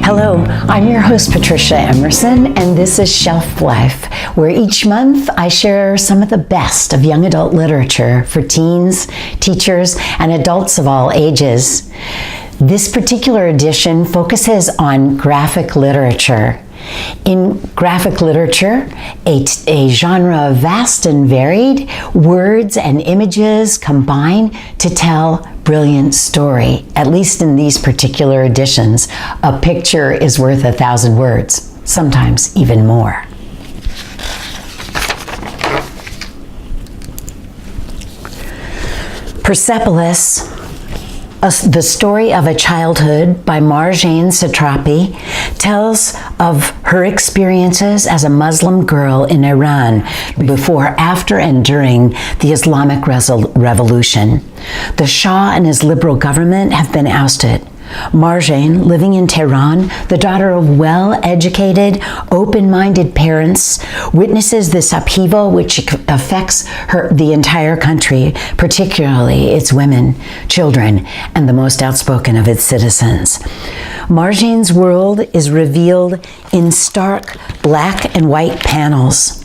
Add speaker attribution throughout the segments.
Speaker 1: Hello, I'm your host, Patricia Emerson, and this is Shelf Life, where each month I share some of the best of young adult literature for teens, teachers, and adults of all ages. This particular edition focuses on graphic literature. In graphic literature, a genre vast and varied, words and images combine to tell brilliant story. At least in these particular editions, a picture is worth 1,000 words, sometimes even more. Persepolis, the story of a childhood by Marjane Satrapi, tells of her experiences as a Muslim girl in Iran before, after, and during the Islamic Revolution. The Shah and his liberal government have been ousted. Marjane, living in Tehran, the daughter of well-educated, open-minded parents, witnesses this upheaval which affects the entire country, particularly its women, children, and the most outspoken of its citizens. Marjane's world is revealed in stark black and white panels.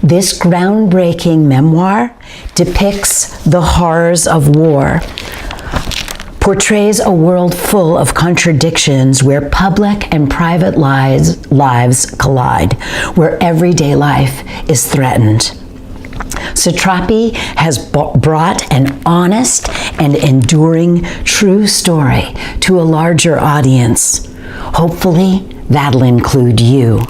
Speaker 1: This groundbreaking memoir depicts the horrors of war, portrays a world full of contradictions where public and private lives collide, where everyday life is threatened. Satrapi has brought an honest and enduring true story to a larger audience. Hopefully, that'll include you.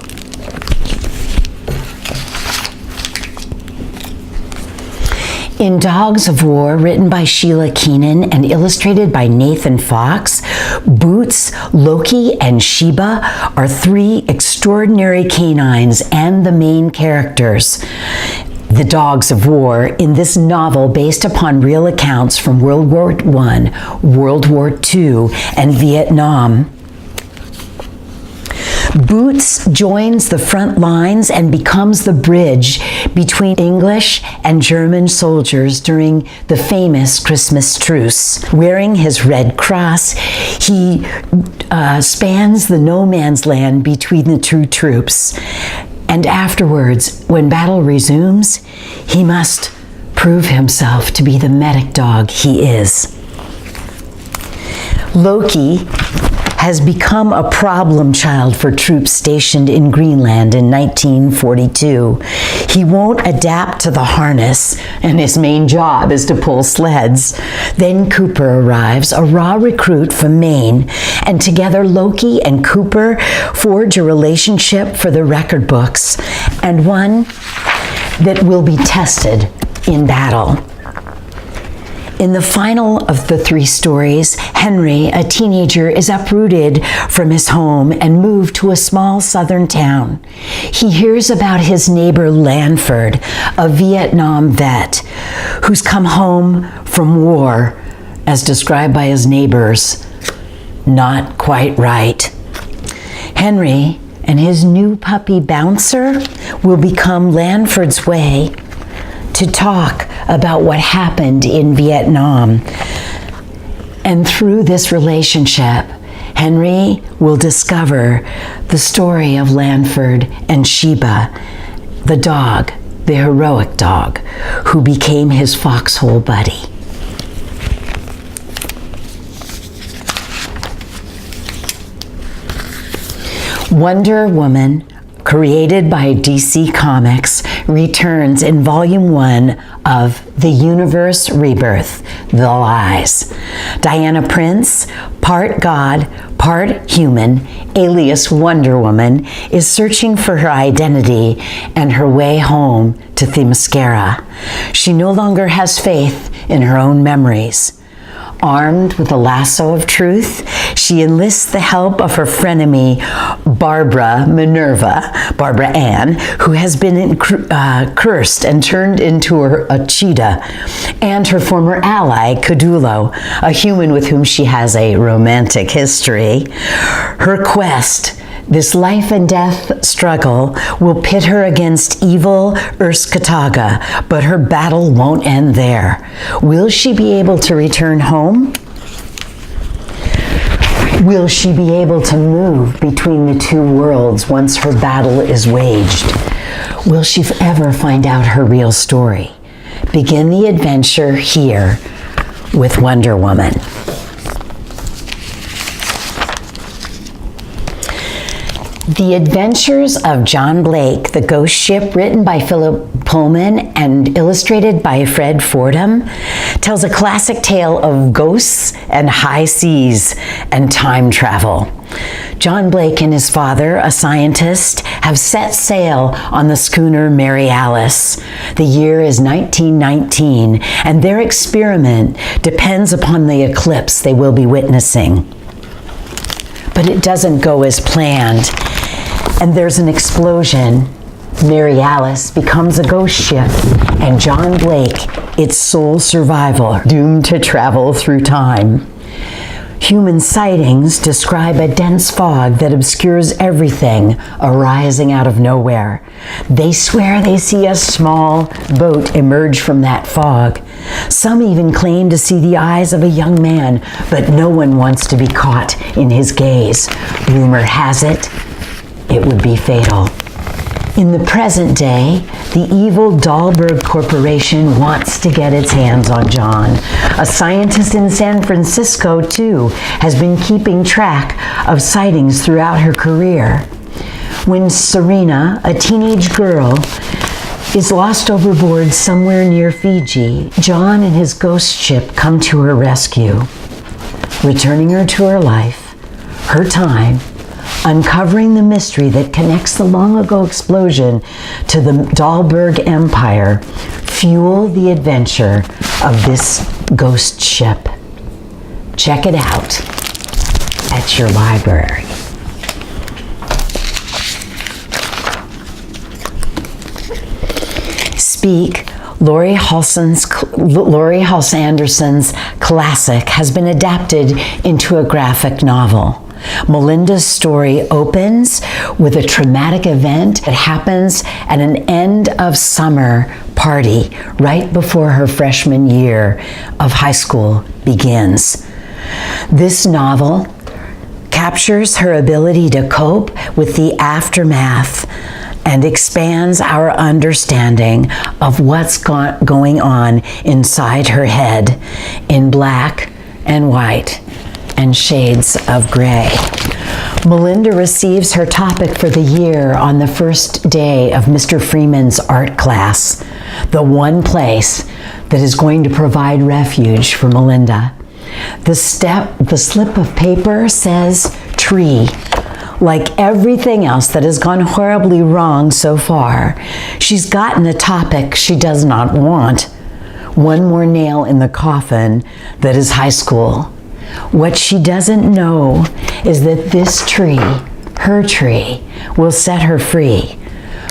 Speaker 1: In Dogs of War, written by Sheila Keenan and illustrated by Nathan Fox, Boots, Loki, and Sheba are three extraordinary canines and the main characters. The Dogs of War in this novel, based upon real accounts from World War I, World War II, and Vietnam. Boots joins the front lines and becomes the bridge between English and German soldiers during the famous Christmas truce. Wearing his red cross, he spans the no man's land between the two troops. And afterwards, when battle resumes, he must prove himself to be the medic dog he is. Loki has become a problem child for troops stationed in Greenland in 1942. He won't adapt to the harness, and his main job is to pull sleds. Then Cooper arrives, a raw recruit from Maine, and together Loki and Cooper forge a relationship for the record books, and one that will be tested in battle. In the final of the three stories, Henry, a teenager, is uprooted from his home and moved to a small southern town. He hears about his neighbor Lanford, a Vietnam vet, who's come home from war, as described by his neighbors, not quite right. Henry and his new puppy Bouncer will become Lanford's way to talk about what happened in Vietnam. And through this relationship, Henry will discover the story of Lanford and Sheba, the dog, the heroic dog, who became his foxhole buddy. Wonder Woman, created by DC Comics, returns in Volume 1 of The Universe Rebirth, The Lies. Diana Prince, part God, part human, alias Wonder Woman, is searching for her identity and her way home to Themyscira. She no longer has faith in her own memories. Armed with a lasso of truth, she enlists the help of her frenemy, Barbara Ann, who has been cursed and turned into a cheetah, and her former ally, Cadulo, a human with whom she has a romantic history. Her quest, this life and death struggle, will pit her against evil Urskataga, but her battle won't end there. Will she be able to return home? Will she be able to move between the two worlds once her battle is waged? Will she ever find out her real story? Begin the adventure here with Wonder Woman. The Adventures of John Blake, The Ghost Ship, written by Philip Pullman and illustrated by Fred Fordham, tells a classic tale of ghosts and high seas and time travel. John Blake and his father, a scientist, have set sail on the schooner Mary Alice. The year is 1919, and their experiment depends upon the eclipse they will be witnessing. But it doesn't go as planned, and there's an explosion. Mary Alice becomes a ghost ship, and John Blake, its sole survivor, doomed to travel through time. Human sightings describe a dense fog that obscures everything arising out of nowhere. They swear they see a small boat emerge from that fog. Some even claim to see the eyes of a young man, but no one wants to be caught in his gaze. Rumor has it, it would be fatal. In the present day, the evil Dahlberg Corporation wants to get its hands on John. A scientist in San Francisco, too, has been keeping track of sightings throughout her career. When Serena, a teenage girl, is lost overboard somewhere near Fiji, John and his ghost ship come to her rescue, returning her to her life, her time, uncovering the mystery that connects the long-ago explosion to the Dahlberg Empire, fuel the adventure of this ghost ship. Check it out at your library. Speak, Laurie Halsanderson's classic, has been adapted into a graphic novel. Melinda's story opens with a traumatic event that happens at an end of summer party right before her freshman year of high school begins. This novel captures her ability to cope with the aftermath and expands our understanding of what's going on inside her head in black and white and shades of gray. Melinda receives her topic for the year on the first day of Mr. Freeman's art class, the one place that is going to provide refuge for Melinda. The slip of paper says tree. Like everything else that has gone horribly wrong so far, she's gotten a topic she does not want. One more nail in the coffin that is high school. What she doesn't know is that this tree, her tree, will set her free.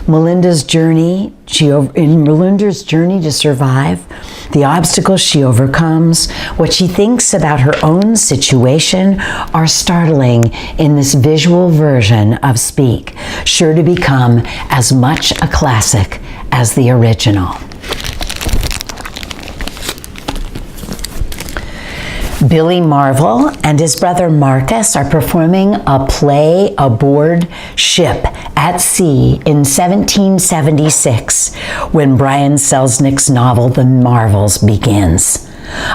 Speaker 1: In Melinda's journey to survive, the obstacles she overcomes, what she thinks about her own situation are startling in this visual version of Speak, sure to become as much a classic as the original. Billy Marvel and his brother Marcus are performing a play aboard ship at sea in 1776 when Brian Selznick's novel The Marvels begins.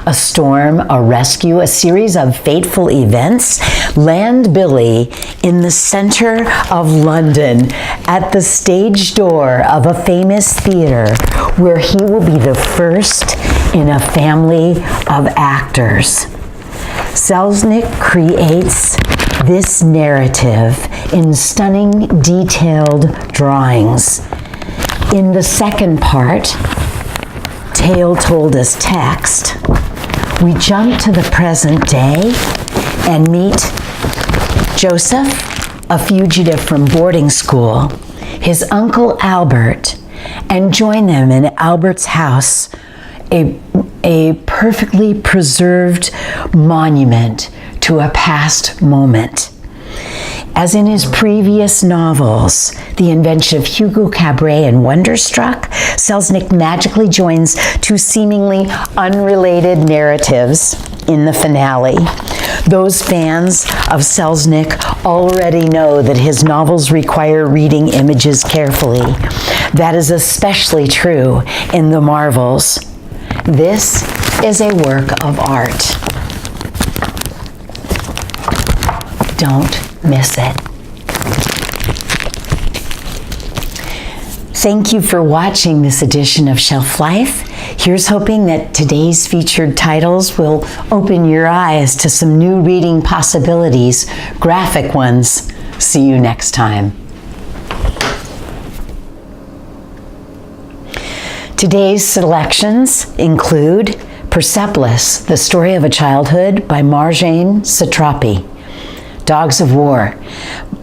Speaker 1: A storm, a rescue, a series of fateful events land Billy in the center of London at the stage door of a famous theater where he will be the first in a family of actors. Selznick creates this narrative in stunning, detailed drawings. In the second part, Tale Told as Text, we jump to the present day and meet Joseph, a fugitive from boarding school, his uncle Albert, and join them in Albert's house, a perfectly preserved monument to a past moment. As in his previous novels, The Invention of Hugo Cabret and Wonderstruck, Selznick magically joins two seemingly unrelated narratives in the finale. Those fans of Selznick already know that his novels require reading images carefully. That is especially true in The Marvels. This is a work of art. Don't miss it. Thank you for watching this edition of Shelf Life. Here's hoping that today's featured titles will open your eyes to some new reading possibilities, graphic ones. See you next time. Today's selections include Persepolis, The Story of a Childhood by Marjane Satrapi. Dogs of War,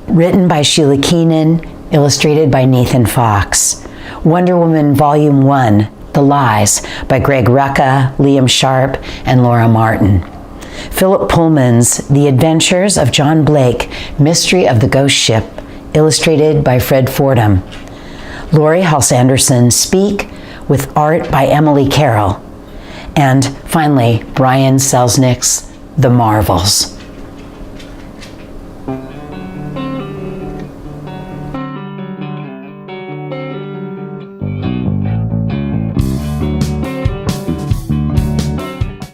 Speaker 1: written by Sheila Keenan, illustrated by Nathan Fox. Wonder Woman Volume 1, The Lies, by Greg Rucka, Liam Sharp, and Laura Martin. Philip Pullman's The Adventures of John Blake, Mystery of the Ghost Ship, illustrated by Fred Fordham. Laurie Halse-Anderson, Speak, with art by Emily Carroll. And finally, Brian Selznick's The Marvels.